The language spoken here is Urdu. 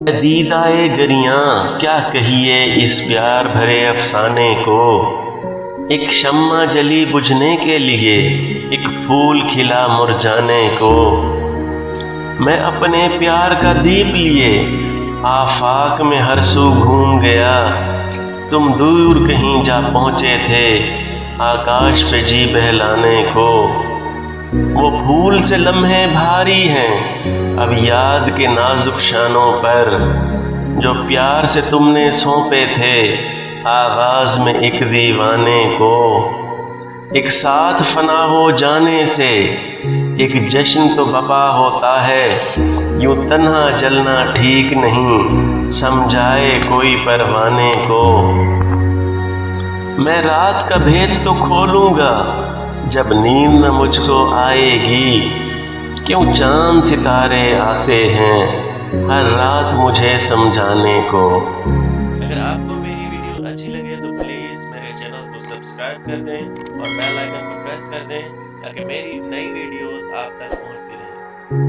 دیدائے گریاں کیا کہیے اس پیار بھرے افسانے کو، ایک شمع جلی بجھنے کے لیے، ایک پھول کھلا مرجانے کو۔ میں اپنے پیار کا دیپ لیے آفاق میں ہر سو گھوم گیا، تم دور کہیں جا پہنچے تھے آکاش پہ جی بہلانے کو۔ وہ پھول سے لمحے بھاری ہیں اب یاد کے نازک شانوں پر، جو پیار سے تم نے سونپے تھے آغاز میں ایک دیوانے کو۔ ایک ساتھ فنا ہو جانے سے ایک جشن تو بپا ہوتا ہے، یوں تنہا جلنا ٹھیک نہیں سمجھائے کوئی پروانے کو۔ میں رات کا بھید تو کھولوں گا جب نیند نہ مجھ کو آئے گی، کیوں چاند ستارے آتے ہیں ہر رات مجھے سمجھانے کو۔ اگر آپ کو میری ویڈیو اچھی لگے تو پلیز میرے چینل کو سبسکرائب کر دیں اور بیل آئیکن کو پریس کر دیں تاکہ میری نئی ویڈیوز آپ تک پہنچتی رہیں۔